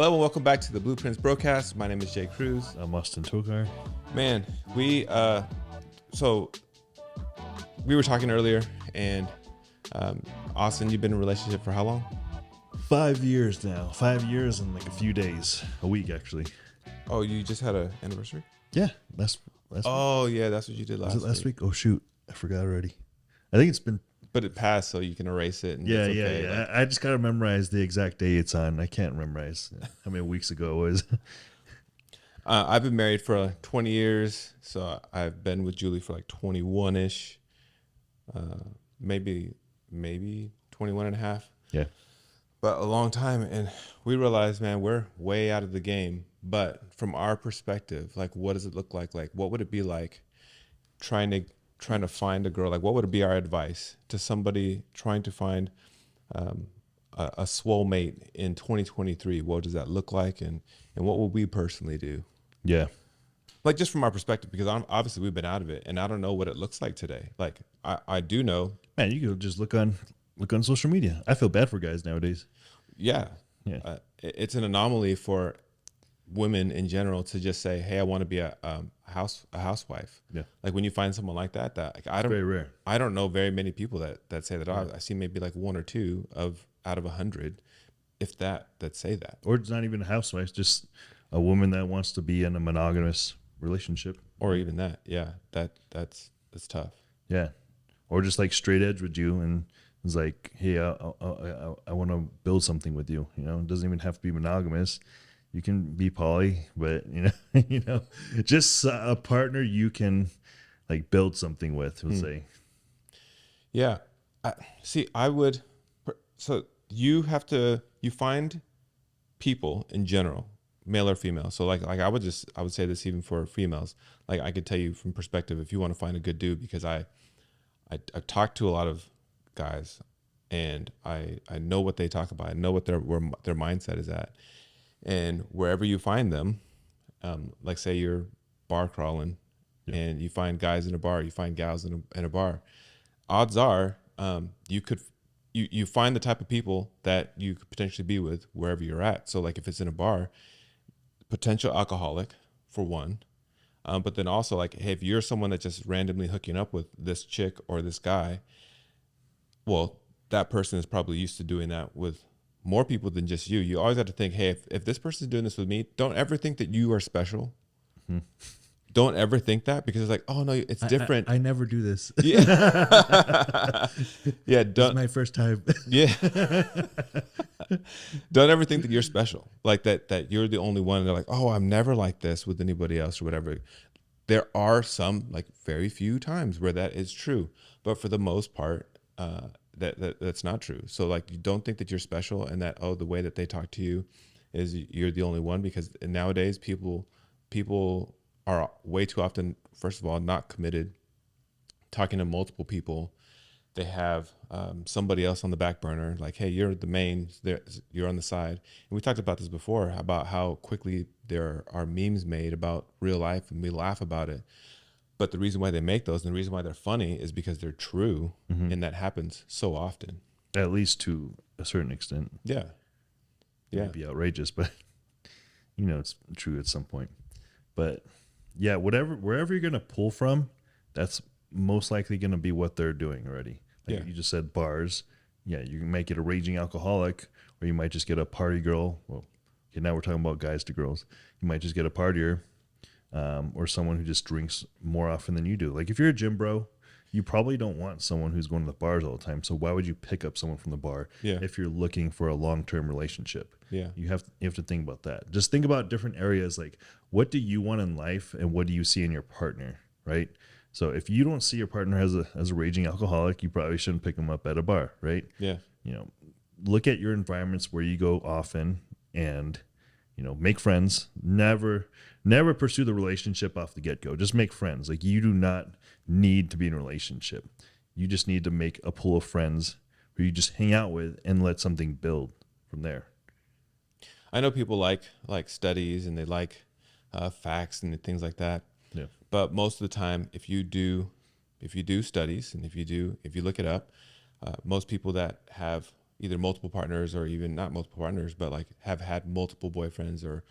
Hello and welcome back to the Blueprints Brocast. My name is Jay Cruz. I'm Austyn Tokar. Man, we were talking earlier, and Austin, you've been in a relationship for how long? 5 years now. 5 years and like a few days, a week actually. Oh, you just had an anniversary? Yeah, last Oh, yeah, that's what you did last week. Was it last week? Oh shoot, I forgot already. I think it's been. But it passed, so you can erase it. And Yeah, it's okay. yeah. I just gotta memorize the exact day it's on. I can't memorize how many weeks ago it was. I've been married for 20 years, so I've been with Julie for like 21-ish, maybe 21 and a half. Yeah. But a long time, and we realized, man, we're way out of the game. But from our perspective, like, what does it look like? Like, what would it be like trying to find a girl? Like, what would be our advice to somebody trying to find a swole mate in 2023? What does that look like, and what will we personally do? Yeah. Like, just from our perspective, because obviously we've been out of it, and I don't know what it looks like today. Like, I do know. Man, you could just look on social media. I feel bad for guys nowadays. Yeah. Yeah. It's an anomaly for women in general to just say, "Hey, I want to be a housewife." Yeah. Like, when you find someone like that, like, Very rare. I don't know very many people that say that. I see maybe like one or two out of 100, if that say that. Or it's not even a housewife, just a woman that wants to be in a monogamous relationship. Or even that. Yeah. That's tough. Yeah. Or just like straight edge with you and it's like, hey, I want to build something with you. You know, it doesn't even have to be monogamous. You can be poly, but just a partner you can like build something with. We'll say. Yeah. So you find people in general, male or female. So like I would say this even for females. Like, I could tell you from perspective, if you want to find a good dude, because I talk to a lot of guys, and I know what they talk about. I know what their mindset is at, and wherever you find them, like say you're bar crawling, and you find guys in a bar, you find gals in a bar. Odds are, you find the type of people that you could potentially be with wherever you're at. So like if it's in a bar, potential alcoholic for one. But then also, like, hey, if you're someone that's just randomly hooking up with this chick or this guy, well, that person is probably used to doing that with more people than just you. You always have to think, hey, if this person's doing this with me, don't ever think that you are special. Mm-hmm. Don't ever think that, because it's like, oh no, it's different. I never do this. Yeah. Yeah. This is my first time. Yeah. Don't ever think that you're special, like that you're the only one. And they're like, oh, I'm never like this with anybody else or whatever. There are some, like very few times where that is true, but for the most part, that's not true. So like, you don't think that you're special, and that, oh, the way that they talk to you is you're the only one, because nowadays people are way too often, first of all, not committed, talking to multiple people. They have somebody else on the back burner, like, hey, you're the main, you're on the side. And we talked about this before, about how quickly there are memes made about real life, and we laugh about it. But the reason why they make those, and the reason why they're funny, is because they're true, and that happens so often. At least to a certain extent. Yeah. Yeah. It'd be outrageous, but it's true at some point. But yeah, wherever you're gonna pull from, that's most likely gonna be what they're doing already. Like you just said, bars. Yeah, you might get a raging alcoholic, or you might just get a party girl. Well, okay, now we're talking about guys to girls. You might just get a partier, or someone who just drinks more often than you do. Like if you're a gym bro, you probably don't want someone who's going to the bars all the time. So why would you pick up someone from the bar if you're looking for a long-term relationship? Yeah. You have to think about that. Just think about different areas, like what do you want in life and what do you see in your partner, right? So if you don't see your partner as a raging alcoholic, you probably shouldn't pick them up at a bar, right? Yeah. Look at your environments where you go often, and make friends. Never pursue the relationship off the get-go. Just make friends. Like, you do not need to be in a relationship. You just need to make a pool of friends who you just hang out with and let something build from there. I know people like studies, and they like facts and things like that. Yeah. But most of the time, if you do studies, and if you look it up, most people that have either multiple partners or even not multiple partners, but like have had multiple boyfriends or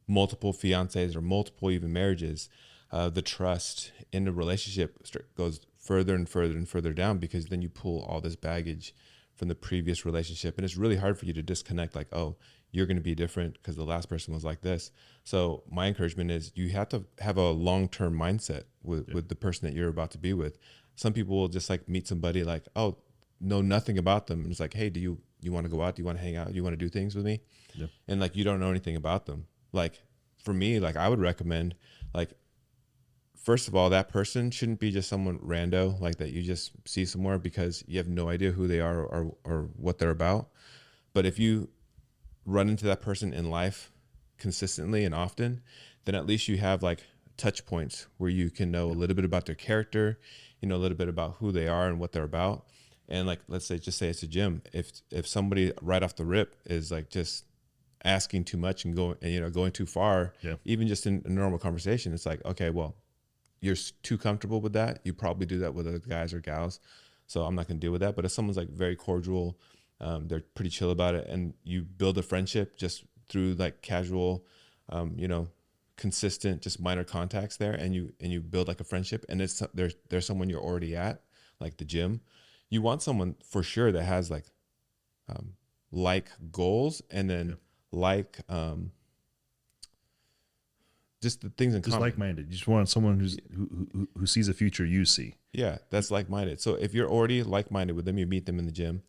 multiple fiancés or multiple even marriages, the trust in the relationship goes further and further and further down, because then you pull all this baggage from the previous relationship, and it's really hard for you to disconnect, like, oh, you're going to be different because the last person was like this. So my encouragement is you have to have a long-term mindset with the person that you're about to be with. Some people will just like meet somebody like, oh, know nothing about them, and it's like, hey, do you want to go out? Do you want to hang out? Do you want to do things with me? Yep. And like, you don't know anything about them. Like for me, like I would recommend, like, first of all, that person shouldn't be just someone rando like that you just see somewhere because you have no idea who they are or what they're about. But if you run into that person in life consistently and often, then at least you have like touch points where you can know a little bit about their character, you know, a little bit about who they are and what they're about. And like, let's say, just say it's a gym. If somebody right off the rip is like just asking too much and going too far, even just in a normal conversation, it's like, okay, well, you're too comfortable with that. You probably do that with other guys or gals, so I'm not going to deal with that. But if someone's like very cordial, they're pretty chill about it, and you build a friendship just through like casual, consistent, just minor contacts there, and you build like a friendship, and there's someone you're already at, like the gym. You want someone for sure that has like goals, and then just the things in just common. like-minded. You just want someone who sees a future you see. Yeah, that's like-minded. So if you're already like-minded with them, you meet them in the gym,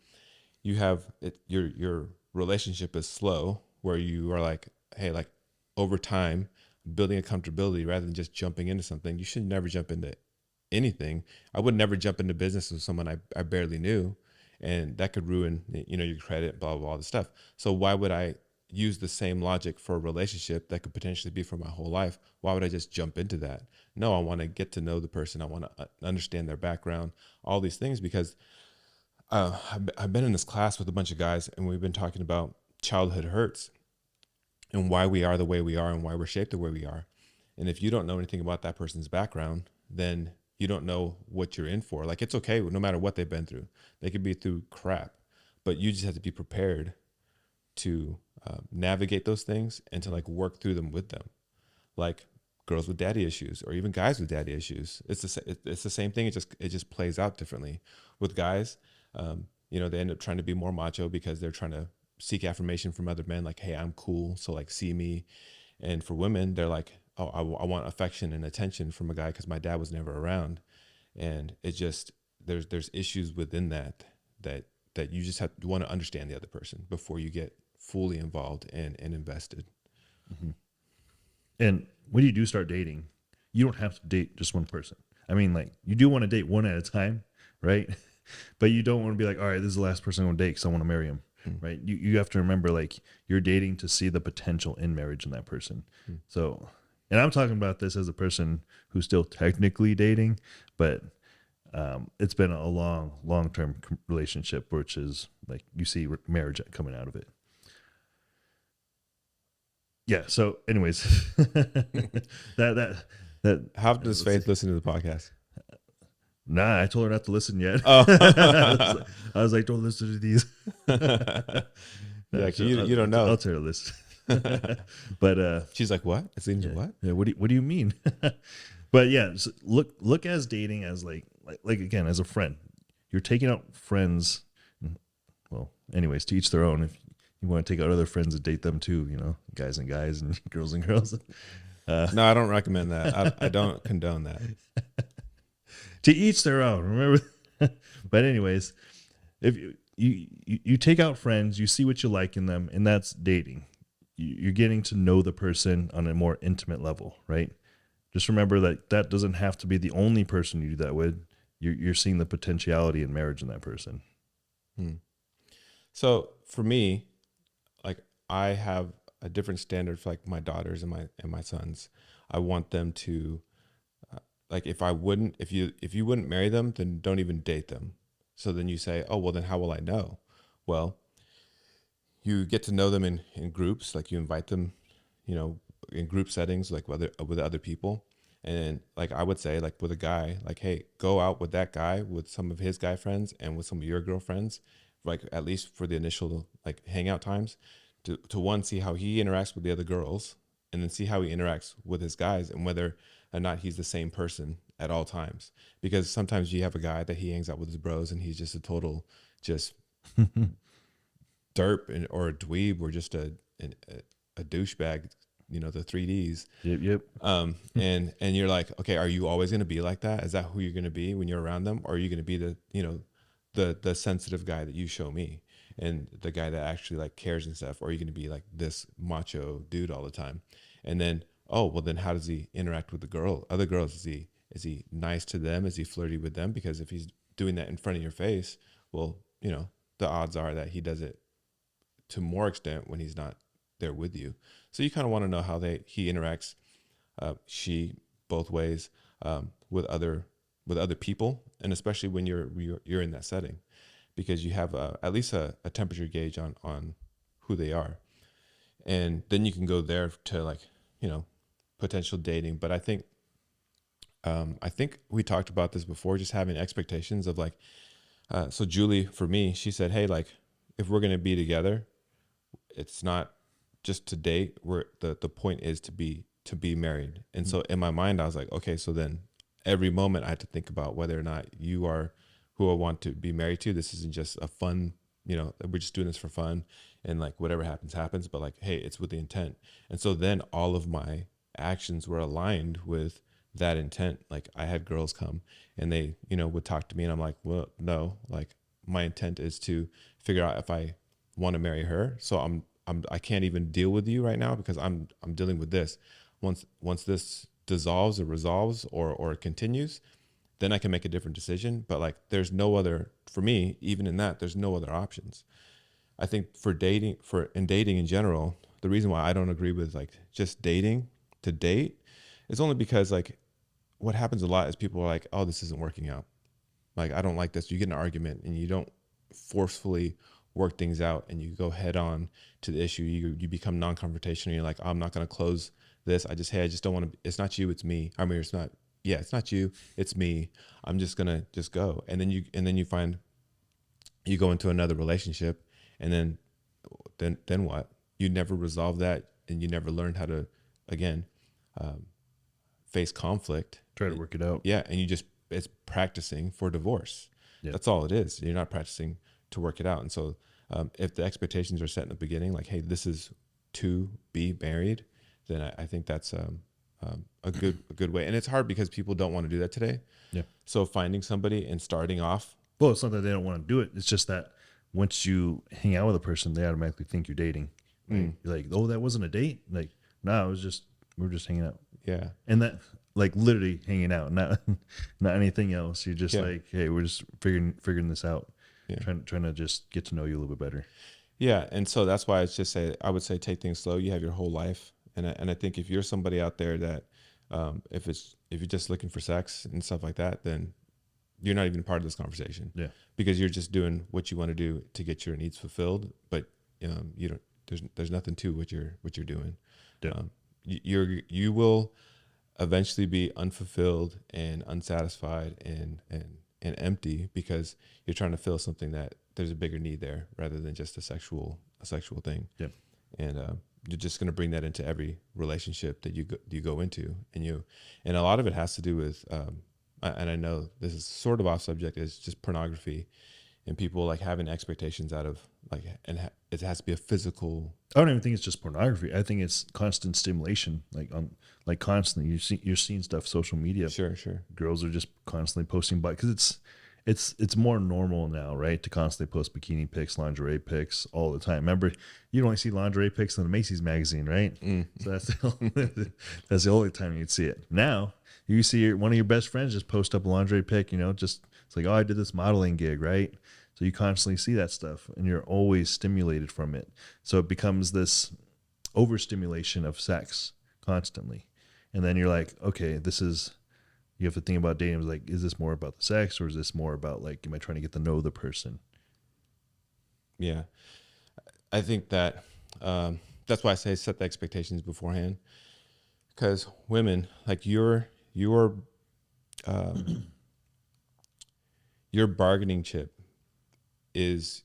you have your relationship is slow, where you are like, hey, like over time, building a comfortability rather than just jumping into something. You should never jump into anything. I would never jump into business with someone I barely knew, and that could ruin, your credit, blah, blah, blah, all this stuff. So why would I use the same logic for a relationship that could potentially be for my whole life? Why would I just jump into that? No, I want to get to know the person. I want to understand their background, all these things, because I've been in this class with a bunch of guys, and we've been talking about childhood hurts and why we are the way we are and why we're shaped the way we are. And if you don't know anything about that person's background, then you don't know what you're in for. Like, it's okay, no matter what they've been through. They could be through crap, but you just have to be prepared to navigate those things and to like work through them with them. Like girls with daddy issues, or even guys with daddy issues. It's the same thing. It just plays out differently. With guys, they end up trying to be more macho because they're trying to seek affirmation from other men. Like, hey, I'm cool, so like see me. And for women, they're like, oh, I want affection and attention from a guy because my dad was never around. And it just, there's issues within that you just have to want to understand the other person before you get fully involved and invested. Mm-hmm. And when you do start dating, you don't have to date just one person. I mean, like, you do want to date one at a time, right? But you don't want to be like, all right, this is the last person I'm going to date because I want to marry him, right? You have to remember, like, you're dating to see the potential in marriage in that person. So, and I'm talking about this as a person who's still technically dating, but it's been a long-term relationship, which is like you see marriage coming out of it. Yeah. So, anyways, that How does Faith listen to the podcast? Nah, I told her not to listen yet. Oh. I was like, don't listen to these. Yeah, you don't know. I'll tell her to listen. But she's like, what? It's into what? Yeah. What do you mean? But yeah, so look as dating as like again, as a friend. You're taking out friends. Well, anyways, to each their own. If you want to take out other friends and date them too, guys and guys and girls and girls. No, I don't recommend that. I don't condone that. To each their own, remember? But anyways, if you take out friends, you see what you like in them, and that's dating. You're getting to know the person on a more intimate level, right? Just remember that doesn't have to be the only person you do that with. You're seeing the potentiality in marriage in that person. So for me, like, I have a different standard for like my daughters and my sons. I want them to, like, if you wouldn't marry them, then don't even date them. So then you say, oh, well, then how will I know? Well, you get to know them in groups, like you invite them, in group settings, like with other people. And like, I would say, like with a guy, like, hey, go out with that guy, with some of his guy friends and with some of your girlfriends, like at least for the initial like hangout times, to one, see how he interacts with the other girls, and then see how he interacts with his guys, and whether or not he's the same person at all times. Because sometimes you have a guy that he hangs out with his bros and he's just a total just derp or a dweeb or just a douchebag, you know, the 3Ds. Yep. And you're like, okay, are you always going to be like that? Is that who you're going to be when you're around them? Or are you going to be the, you know, the sensitive guy that you show me, and the guy that actually like cares and stuff? Or are you going to be like this macho dude all the time? And then, oh, well then how does he interact with other girls? Is he nice to them? Is he flirty with them? Because if he's doing that in front of your face, well, you know, the odds are that he does it to more extent when he's not there with you. So you kind of want to know how he interacts, she both ways, with other people, and especially when you're in that setting, because you have at least a temperature gauge on who they are, and then you can go there to like, you know, potential dating. But I think we talked about this before, just having expectations of like, so Julie, for me, she said, hey, like if we're going to be together, it's not just to date. The point is to be married. And so in my mind, I was like, okay, so then every moment I had to think about whether or not you are who I want to be married to. This isn't just a fun, you know, we're just doing this for fun, and like whatever happens, but like, hey, it's with the intent. And so then all of my actions were aligned with that intent. Like I had girls come and they, you know, would talk to me, and I'm like, well, no, like my intent is to figure out if I want to marry her. So I can't even deal with you right now because I'm dealing with this. Once this dissolves or resolves or continues, then I can make a different decision. But like, there's no other, for me, even in that, there's no other options. I think for dating in general, the reason why I don't agree with like just dating to date is only because like what happens a lot is people are like, oh, this isn't working out. Like, I don't like this. You get in an argument and you don't forcefully work things out, and you go head on to the issue. You become non-confrontational. You're like, oh, I'm not going to close this. I just don't want to, it's not you, it's me. I mean, it's not you, it's me. I'm just going to just go. And then you find you go into another relationship, and then what? You never resolve that, and you never learn how to, again, face conflict. Try to work it out. Yeah. And it's practicing for divorce. Yeah. That's all it is. You're not practicing to work it out. And so if the expectations are set in the beginning, like, hey, this is to be married, then I think that's a good way. And it's hard because people don't want to do that today. Yeah. So finding somebody and starting off. Well, it's not that they don't want to do it. It's just that once you hang out with a person, they automatically think you're dating. You're like, oh, that wasn't a date. Like, no, we're just hanging out. Yeah. And that, like, literally hanging out, not anything else. You're just like, hey, we're just figuring this out. Yeah. Trying to just get to know you a little bit better. Yeah. And so that's why I would say take things slow. You have your whole life. And I think if you're somebody out there that, if you're just looking for sex and stuff like that, then you're not even part of this conversation. Yeah. Because you're just doing what you want to do to get your needs fulfilled. But, there's nothing to what you're doing. Yeah. You will eventually be unfulfilled and unsatisfied and empty because you're trying to fill something that there's a bigger need there rather than just a sexual thing. Yeah. And you're just going to bring that into every relationship that you go into, and a lot of it has to do with, and I know this is sort of off subject, is just pornography and people like having expectations out of like, and it has to be a physical. I don't even think it's just pornography. I think it's constant stimulation, like constantly. You're seeing stuff, social media. Sure. Girls are just constantly posting, because it's more normal now, right? To constantly post bikini pics, lingerie pics all the time. Remember, you'd only see lingerie pics in the Macy's magazine, right? So that's the only time you'd see it. Now you see one of your best friends just post up a lingerie pic. Just it's like, oh, I did this modeling gig, right? So you constantly see that stuff, and you're always stimulated from it. So it becomes this overstimulation of sex constantly, and then you're like, okay, you have to think about dating. Like, is this more about the sex, or is this more about like, am I trying to get to know the person? Yeah, I think that that's why I say set the expectations beforehand, because women, like your bargaining chip is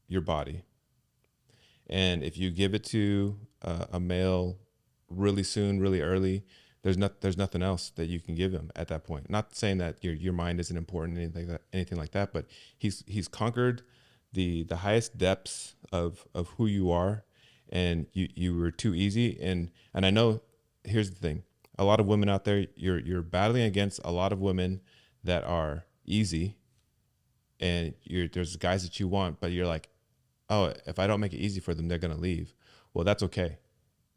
your body. And if you give it to a male really soon, really early, there's nothing else that you can give him at that point. Not saying that your mind isn't important, anything like that, but he's conquered the highest depths of who you are, and you were too easy. And I know, here's the thing: a lot of women out there, you're battling against a lot of women that are easy, and there's guys that you want, but you're like, oh, if I don't make it easy for them, they're gonna leave. Well, that's okay.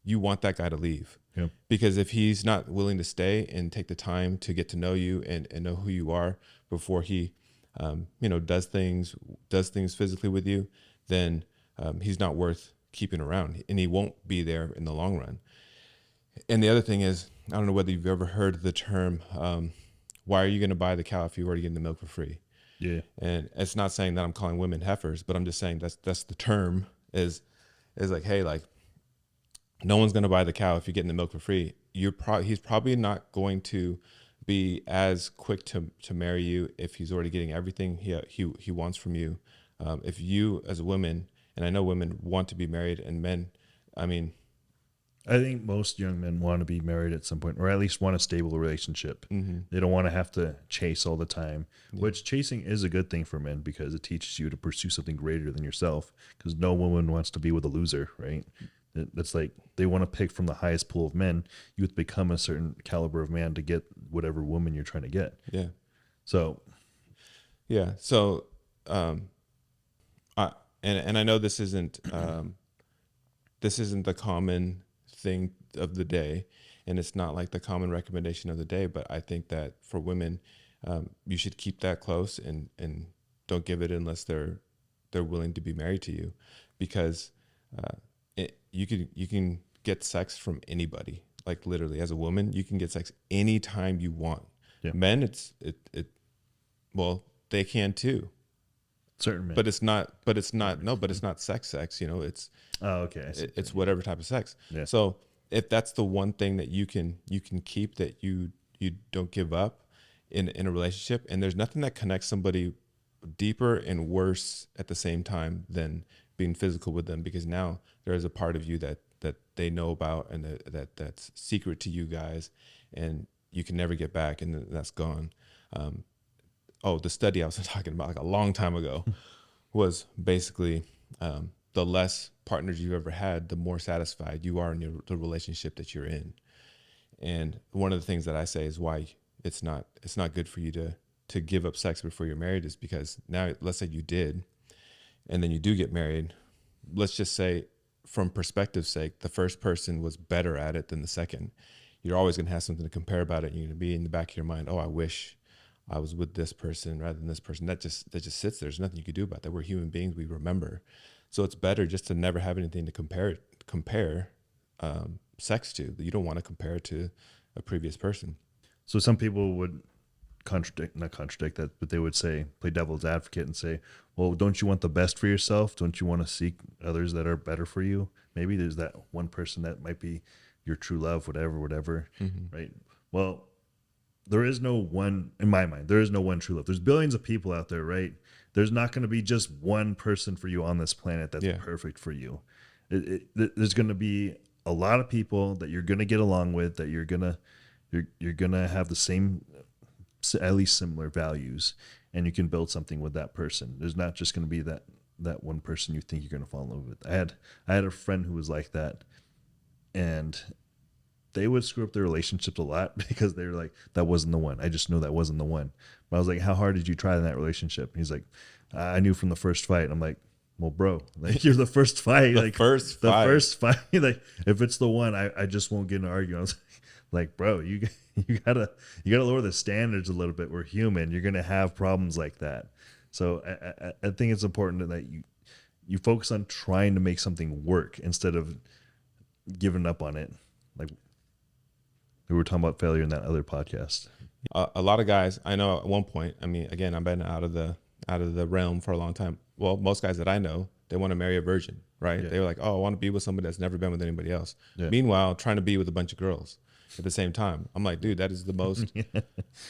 You want that guy to leave. Yep. Because if he's not willing to stay and take the time to get to know you and know who you are before he, does things physically with you, then he's not worth keeping around, and he won't be there in the long run. And the other thing is, I don't know whether you've ever heard the term, why are you going to buy the cow if you're already getting the milk for free? Yeah. And it's not saying that I'm calling women heifers, but I'm just saying that's the term is like, hey, like, no one's going to buy the cow if you're getting the milk for free. He's probably not going to be as quick to marry you if he's already getting everything he wants from you. If you as a woman, and I know women want to be married, and men, I mean, I think most young men want to be married at some point, or at least want a stable relationship. mm-hmm. They don't want to have to chase all the time, Yeah. which chasing is a good thing for men because it teaches you to pursue something greater than yourself, because no woman wants to be with a loser, right? That's like they want to pick from the highest pool of men. You have to become a certain caliber of man to get whatever woman you're trying to get. Yeah. So, yeah. So, and I know this isn't the common thing of the day, and it's not like the common recommendation of the day, but I think that for women, you should keep that close and don't give it unless they're willing to be married to you, because you can get sex from anybody. Like literally, as a woman, you can get sex anytime you want. Yeah. Men, well, they can too. certain men. But it's not sex. It's okay. it's whatever type of sex. Yeah. So if that's the one thing that you can keep, that you don't give up in a relationship, and there's nothing that connects somebody deeper and worse at the same time than being physical with them, because now there is a part of you that they know about, and that's secret to you guys, and you can never get back, and that's gone. The study I was talking about like a long time ago was basically the less partners you've ever had, the more satisfied you are in the relationship that you're in. And one of the things that I say is why it's not good for you to give up sex before you're married is because now, let's say you did, and then you do get married. Let's just say, from perspective's sake, the first person was better at it than the second. You're always going to have something to compare about it. You're going to be in the back of your mind, oh, I wish I was with this person rather than this person. That just sits there. There's nothing you can do about that. We're human beings. We remember. So it's better just to never have anything to compare sex to. You don't want to compare it to a previous person. So some people would not contradict that, but they would say, play devil's advocate and say, well, don't you want the best for yourself? Don't you want to seek others that are better for you? Maybe there's that one person that might be your true love, whatever, Mm-hmm. right? Well, there is no one, in my mind, there is no one true love. There's billions of people out there, right? There's not going to be just one person for you on this planet that's perfect for you. There's going to be a lot of people that you're going to get along with, that you're going to have the same, at least similar values, and you can build something with that person. There's not just going to be that one person you think you're going to fall in love with. I had a friend who was like that, and they would screw up their relationships a lot because they were like, that wasn't the one. I just know that wasn't the one. But I was like, how hard did you try in that relationship? And he's like, I knew from the first fight. I'm like, well, bro, like, you're the first fight. The first fight. Like, if it's the one, I just won't get in an argument. I was like, bro, you gotta lower the standards a little bit. We're human. You're gonna have problems like that. So I think it's important that you focus on trying to make something work instead of giving up on it. Like we were talking about failure in that other podcast. A lot of guys I know at one point, I mean, again, I've been out of the realm for a long time. Well, most guys that I know, they want to marry a virgin, right? Yeah. They were like, oh, I want to be with somebody that's never been with anybody else. Yeah. Meanwhile, trying to be with a bunch of girls at the same time. I'm like, dude, that is the most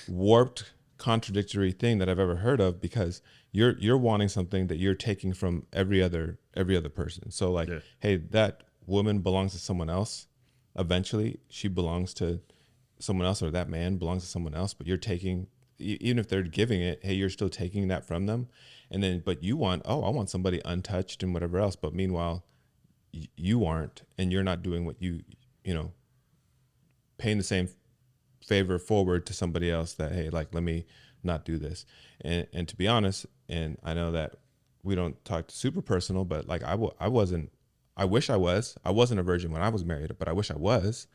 warped contradictory thing that I've ever heard of, because you're wanting something that you're taking from every other person. So like, hey, that woman belongs to someone else. Eventually she belongs to someone else, or that man belongs to someone else, but you're taking, even if they're giving it, hey, you're still taking that from them. And then, but you want, I want somebody untouched and whatever else. But meanwhile, you aren't, and you're not doing what you know, paying the same favor forward to somebody else that, hey, like, let me not do this. And to be honest, and I know that we don't talk super personal, but like I wasn't a virgin when I was married, but I wish I was.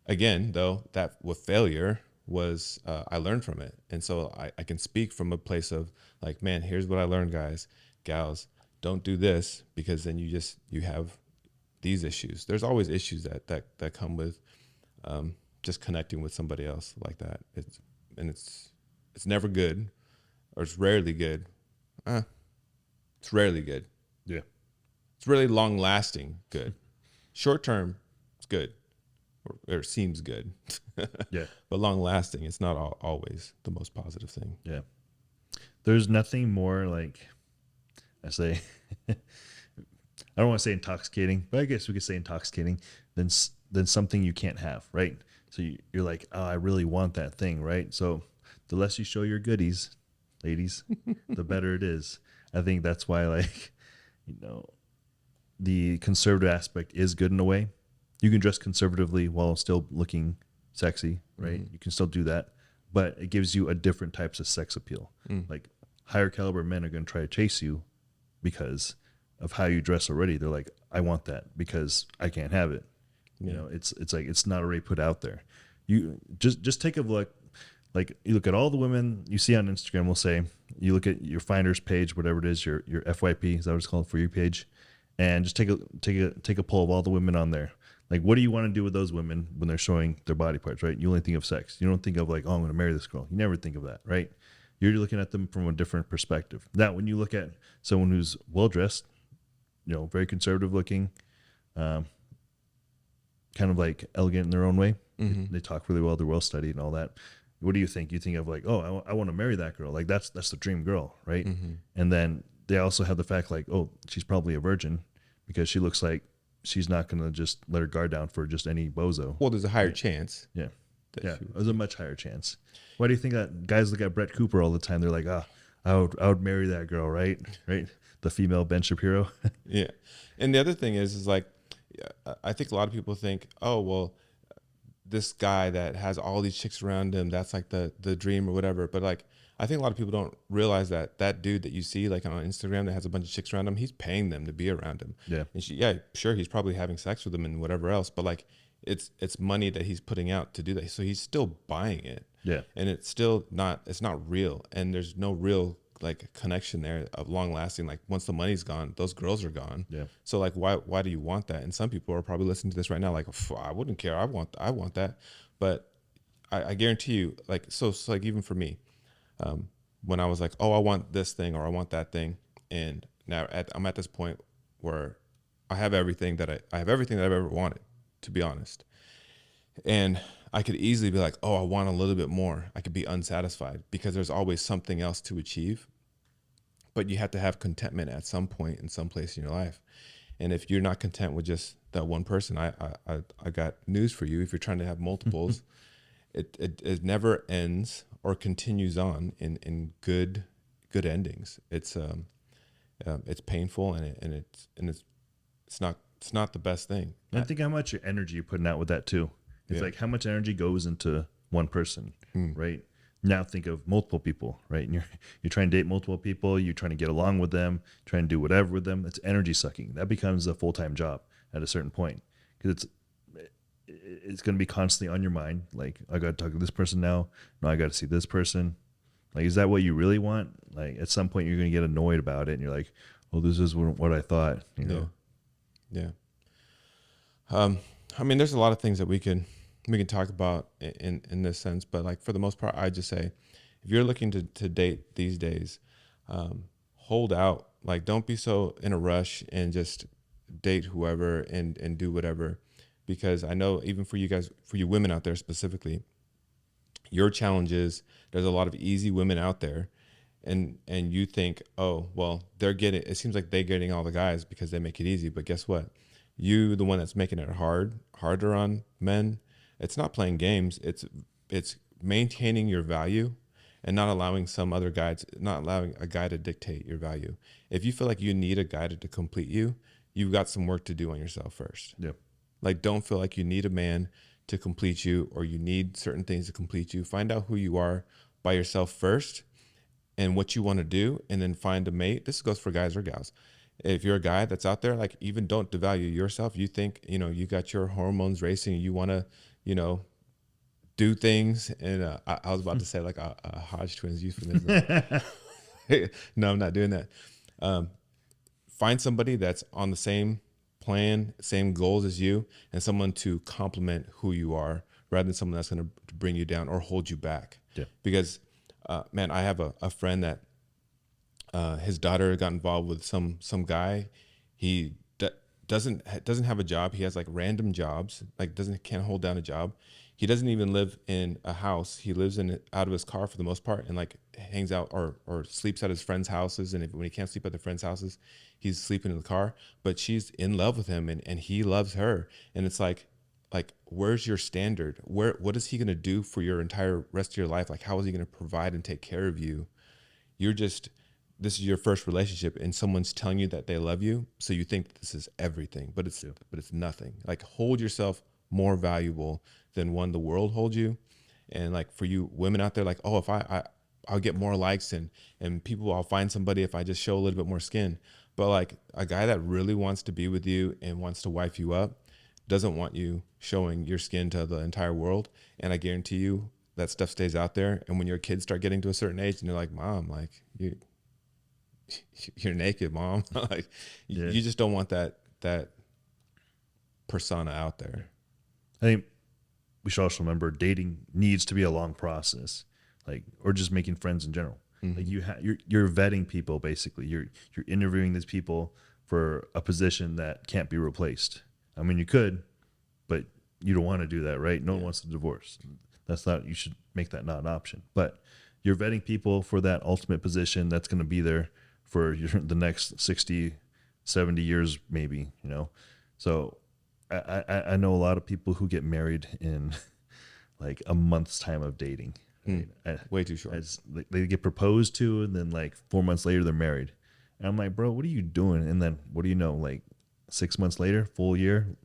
Again, though, that with failure was, I learned from it. And so I can speak from a place of like, man, here's what I learned, guys, gals, don't do this, because then you have these issues. There's always issues that come with just connecting with somebody else like that. It's never good, or it's rarely good. It's rarely good. Yeah. It's really long lasting good. Short term, it's good, or it seems good. Yeah. But long lasting, it's not always the most positive thing. Yeah. There's nothing more, like, I say, I don't want to say intoxicating, but I guess we could say intoxicating than something you can't have, right? So you're like, oh, I really want that thing, right? So the less you show your goodies, ladies, the better it is. I think that's why, like, you know, the conservative aspect is good in a way. You can dress conservatively while still looking sexy, right? Mm-hmm. You can still do that, but it gives you a different types of sex appeal. Like higher caliber men are going to try to chase you because of how you dress already. They're like, I want that because I can't have it. Yeah. You know, it's like, it's not already put out there. You just take a look. Like, you look at all the women you see on Instagram, we'll say, you look at your Finders page, whatever it is, your FYP, is that what it's called, for your page, and just take a poll of all the women on there. Like, what do you want to do with those women when they're showing their body parts, right? You only think of sex. You don't think of like, oh, I'm going to marry this girl. You never think of that, right? You're looking at them from a different perspective. Now, when you look at someone who's well-dressed, you know, very conservative looking, kind of like elegant in their own way. Mm-hmm. They talk really well. They're well-studied and all that. What do you think? You think of like, oh, I want to marry that girl. Like, that's the dream girl, right? Mm-hmm. And then they also have the fact like, oh, she's probably a virgin because she looks like she's not going to just let her guard down for just any bozo. Well, there's a higher chance. Yeah. Yeah. There's a much higher chance. Why do you think that guys look at Brett Cooper all the time? They're like, I would marry that girl, right? Right. The female Ben Shapiro. Yeah. And the other thing is like, I think a lot of people think, oh, well, this guy that has all these chicks around him, that's like the dream or whatever. But like, I think a lot of people don't realize that dude that you see like on Instagram that has a bunch of chicks around him, he's paying them to be around him. Yeah. And sure, he's probably having sex with them and whatever else, but like, it's money that he's putting out to do that. So he's still buying it. Yeah. And it's not real. And there's no real like connection there of long lasting. Like, once the money's gone, those girls are gone. Yeah. So like, why do you want that? And some people are probably listening to this right now like, I wouldn't care. I want that. But I guarantee you, like, so like, even for me, when I was like, oh, I want this thing or I want that thing, and now I'm at this point where I have everything that I've ever wanted, to be honest. And I could easily be like, oh, I want a little bit more. I could be unsatisfied because there's always something else to achieve. But you have to have contentment at some point in some place in your life. And if you're not content with just that one person, I got news for you. If you're trying to have multiples, it never ends or continues on in good endings. It's painful and it's not the best thing. I think how much energy you're putting out with that too. It's like how much energy goes into one person, right? Now think of multiple people, right? And you're trying to date multiple people. You're trying to get along with them, trying to do whatever with them. It's energy sucking. That becomes a full-time job at a certain point because it's going to be constantly on your mind. Like, I got to talk to this person now. No, I got to see this person. Like, is that what you really want? Like, at some point you're going to get annoyed about it, and you're like, "Oh, this is what I thought." You know? Yeah. I mean, there's a lot of things that we can talk about in this sense, but like, for the most part, I just say, if you're looking to date these days, hold out. Like, don't be so in a rush and just date whoever and do whatever, because I know even for you guys, for you women out there specifically, Your challenge is there's a lot of easy women out there, and you think, oh well, they're getting. It seems like they're getting all the guys because they make it easy. But guess what? You, the one that's making it harder on men. It's not playing games. It's maintaining your value, and not allowing some other guy, not allowing a guy to dictate your value. If you feel like you need a guy to complete you, you've got some work to do on yourself first. Yep. Like, don't feel like you need a man to complete you, or you need certain things to complete you. Find out who you are by yourself first and what you want to do, and then find a mate. This goes for guys or gals. If you're a guy that's out there, like, even don't devalue yourself. You think, you got your hormones racing, and you want to, do things. And I was about to say like a Hodge twins euphemism. No, I'm not doing that. Find somebody that's on the same plan, same goals as you, and someone to complement who you are, rather than someone that's going to bring you down or hold you back. Yeah. Because, man, I have a friend that his daughter got involved with some guy. He doesn't have a job. He has like random jobs, like can't hold down a job. He doesn't even live in a house. He lives out of his car for the most part, and like hangs out or sleeps at his friends' houses. And when he can't sleep at the friends' houses, he's sleeping in the car. But she's in love with him, and he loves her. And it's like, where's your standard? What is he going to do for your entire rest of your life? Like, how is he going to provide and take care of you? This is your first relationship, and someone's telling you that they love you. So you think that this is everything, but it's nothing. Like, hold yourself more valuable than the world holds you. And like, for you women out there, like, oh, if I'll get more likes and people, I'll find somebody if I just show a little bit more skin. But like, a guy that really wants to be with you and wants to wife you up doesn't want you showing your skin to the entire world. And I guarantee you that stuff stays out there. And when your kids start getting to a certain age and they're like, Mom, like, you're naked, Mom. Like, you just don't want that persona out there. I think we should also remember dating needs to be a long process, like, or just making friends in general. Mm-hmm. Like, you're vetting people, basically. You're interviewing these people for a position that can't be replaced. I mean, you could, but you don't want to do that, right? No one wants to divorce. You should make that not an option. But you're vetting people for that ultimate position that's going to be there for the next 60, 70 years, maybe, So I know a lot of people who get married in like a month's time of dating. Right? Way too short. They get proposed to, and then like 4 months later they're married. And I'm like, bro, what are you doing? And then what do you know? Like 6 months later, full year,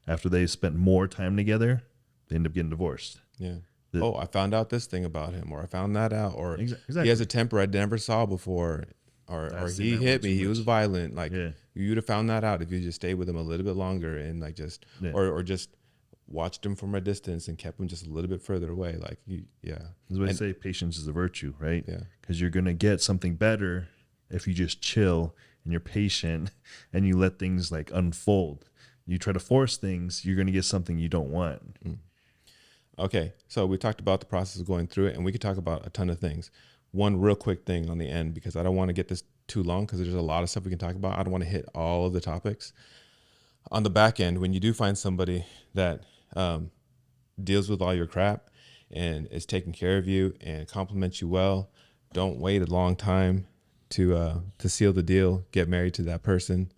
after they spent more time together, they end up getting divorced. Yeah. I found out this thing about him, or I found that out, or exactly. He has a temper I never saw before, or he hit me. He was violent. Like, you'd have found that out if you just stayed with him a little bit longer, and like or just watched him from a distance and kept him just a little bit further away. Like, That's why they say patience is a virtue, right? Yeah. Because you're gonna get something better if you just chill and you're patient and you let things like unfold. You try to force things, you're gonna get something you don't want. Okay, so we talked about the process of going through it, and we could talk about a ton of things. One real quick thing on the end, because I don't want to get this too long, because there's a lot of stuff we can talk about. I don't want to hit all of the topics. On the back end, when you do find somebody that deals with all your crap and is taking care of you and compliments you well, don't wait a long time to seal the deal. Get married to that person,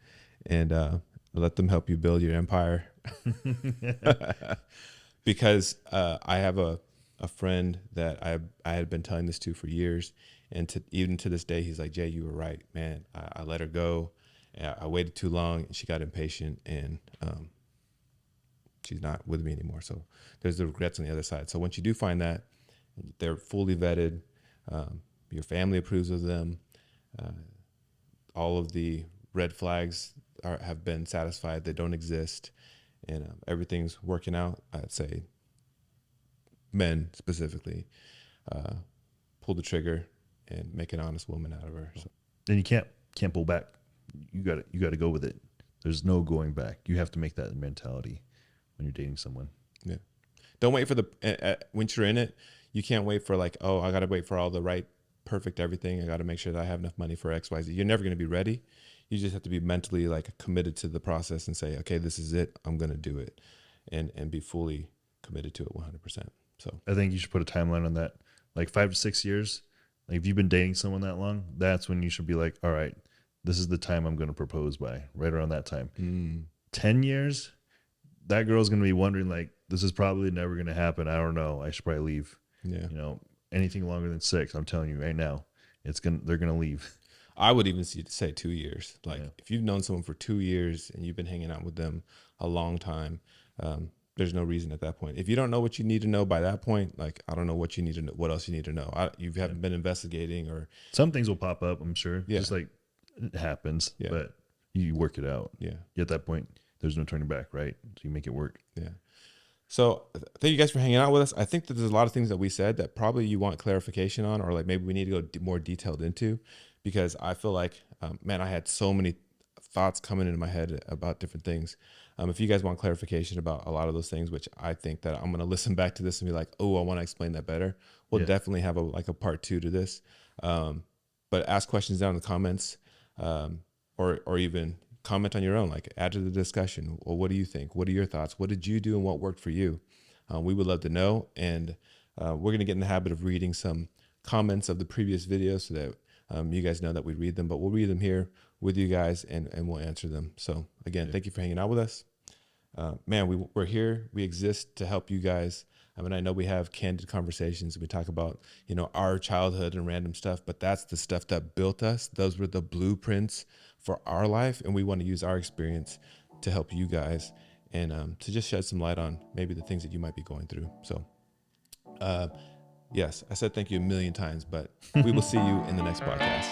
and let them help you build your empire. Because I have a friend that I had been telling this to for years, and even to this day, he's like, Jay, you were right, man. I let her go. I waited too long, and she got impatient, and she's not with me anymore. So there's the regrets on the other side. So once you do find that, they're fully vetted, your family approves of them, all of the red flags have been satisfied, they don't exist, and everything's working out, I'd say men specifically pull the trigger and make an honest woman out of her. So. Then you can't pull back. You got to go with it. There's no going back. You have to make that mentality when you're dating someone. Yeah. Don't wait for once you're in it, you can't wait for like, oh, I got to wait for all the right, perfect everything. I got to make sure that I have enough money for X, Y, Z. You're never going to be ready. You just have to be mentally like committed to the process and say, okay, this is it. I'm going to do it, and be fully committed to it 100%. So I think you should put a timeline on that. Like 5 to 6 years. Like if you've been dating someone that long, that's when you should be like, all right, this is the time I'm going to propose by, right around that time. 10 years, that girl's going to be wondering like, this is probably never going to happen. I don't know. I should probably leave. yeah, You know, anything longer than 6, I'm telling you right now, they're going to leave. I would even say 2 years. Like Yeah. if you've known someone for 2 years and you've been hanging out with them a long time, there's no reason at that point. If you don't know what you need to know by that point, like I don't know what you need to know, what else you need to know. You haven't been investigating or Some things will pop up, I'm sure. Yeah. Just like it happens, Yeah. but you work it out. yeah, At that point, there's no turning back, right? So you make it work. yeah. So thank you guys for hanging out with us. I think that there's a lot of things that we said that probably you want clarification on, or like maybe we need to go more detailed into, because I feel like, man, I had so many thoughts coming into my head about different things. If you guys want clarification about a lot of those things, which I think that I'm going to listen back to this and be like, oh, I want to explain that better. We'll definitely have a part 2 to this. But ask questions down in the comments, or even comment on your own, like add to the discussion. Well, what do you think? What are your thoughts? What did you do and what worked for you? We would love to know. And we're going to get in the habit of reading some comments of the previous videos so that you guys know that we read them, but we'll read them here with you guys and we'll answer them. So again, thank you for hanging out with us. Man, we're here. We exist to help you guys. I mean, I know we have candid conversations. We talk about, our childhood and random stuff, but that's the stuff that built us. Those were the blueprints for our life. And we want to use our experience to help you guys and to just shed some light on maybe the things that you might be going through. So, yes, I said thank you a million times, but we will see you in the next podcast.